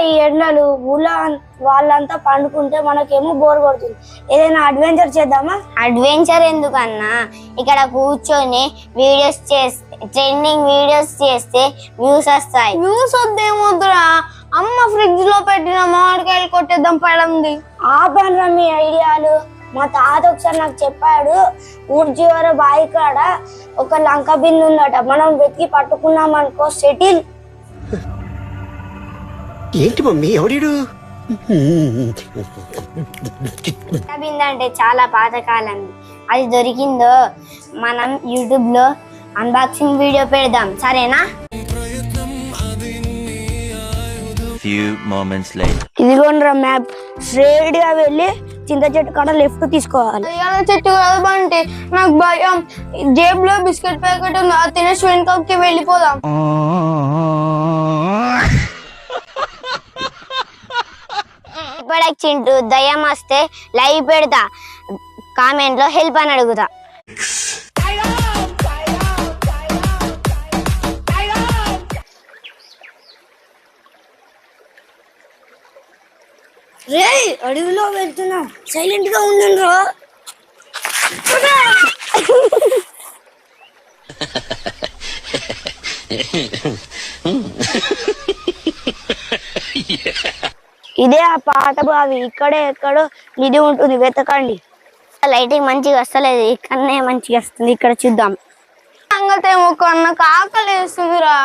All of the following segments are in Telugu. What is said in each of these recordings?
ఈ ఎండలు ఊళ్ళో వాళ్ళంతా పండుకుంటే మనకేమో బోర్ కొడుతుంది. ఏదైనా అడ్వెంచర్ చేద్దామా? అడ్వెంచర్ ఎందుకన్నా, ఇక్కడ కూర్చొని వీడియోస్ చేస్తే, ట్రెండింగ్ వీడియోస్ చేస్తే వ్యూస్ వస్తాయి. వ్యూస్ వద్దేమొద్దురా, అమ్మ ఫ్రిడ్జ్ లో పెట్టిన మామిడికాయలు కొట్టేద్దాం పడంది. ఆ పని మీ ఐడియాలు. మా తాత ఒకసారి నాకు చెప్పాడు, ఊరి చివర బావి కాడ ఒక లంక బిందు ఉందట, మనం వెతికి పట్టుకున్నాం అనుకో సెటిల్. ఏంటి మమ్మీ ఎవడు? బిందె అంటే చాలా పాతకాలంది. అది దొరికిందో మనం యూట్యూబ్ లో అన్బాక్సింగ్ వీడియో పెడదాం, సరేనా? ఇదిగోండ్రా మ్యాప్. స్ట్రైట్ గా వెళ్ళి చింత చెట్టు కాడ లెఫ్ట్ తీసుకోవాలి. చెట్టు కాదు బంటి, నాకు భయం. జేబులో బిస్కెట్ ప్యాకెట్ ఉంది, అది తినేసి వెనుకకి వెళ్ళిపోదాం. ఇప్పటికి చింటూ దయ్యం వస్తే లైవ్ పెడతా, కామెంట్ లో హెల్ప్ అని అడుగుతా. రే అడవిలో వెళ్తున్నా, సైలెంట్ గా ఉండండి. ఇదే ఆ పాత బావి, ఇక్కడే ఎక్కడో నిధి ఉంటుంది, వెతకండి. లైటింగ్ మంచిగా వస్తలేదు, ఇక్కడనే మంచిగా వస్తుంది, ఇక్కడ చూద్దాం. సంగతేమో నాకు ఆకలి వేస్తుందిరా.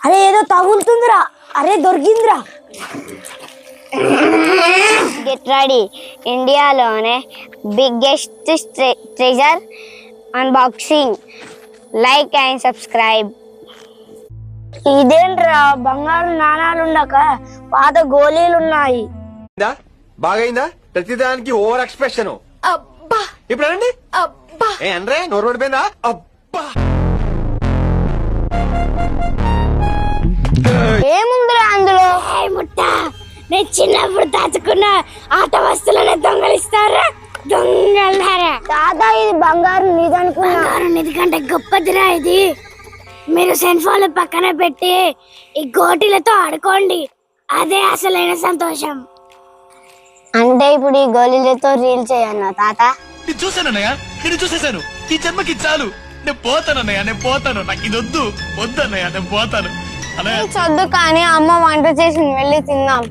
అరే ఏదో తగులుతుందిరా. అరే దొరికిందిరా. గెట్ రెడీ, ఇండియాలోనే biggest treasure unboxing. Like and subscribe. ఇదేంట్రా, బంగారు నాణాలు ఉండక పాత గోళీలు ఉన్నాయి. బాగైందా? ప్రతిదానికి ఓవర్ ఎక్స్ప్రెషన్. ఇప్పుడు అనండి. ఏ అనరే, నోరు పడిపోయిందా? అబ్బా ఏముందిరా అందులో? నేను చిన్నప్పుడు దాచుకున్న ఆట వస్తువులనే దొంగలిస్తారా, దొంగలారా. దాదా ఇది బంగారు నిధి అనుకున్నా. నిధి కంటే గొప్పదిరా ఇది. మీరు సెల్ ఫోన్ పక్కన పెట్టి ఈ గోటీలతో ఆడుకోండి, అదే అసలైన సంతోషం. అంటే ఇప్పుడు ఈ గోళీలతో రీల్ చేయన్నా తాత? నేను చూసానన్నయ్య, నేను చూసేశాను. ఈ జన్మకి చాలు, నేను పోతానన్నయ్య, నేను పోతాను. నాకు ఇది వద్దు, వద్దన్నయ్య, నేను పోతాను. చదువు కానీ అమ్మ వంట చేసింది, వెళ్ళి తిందాం.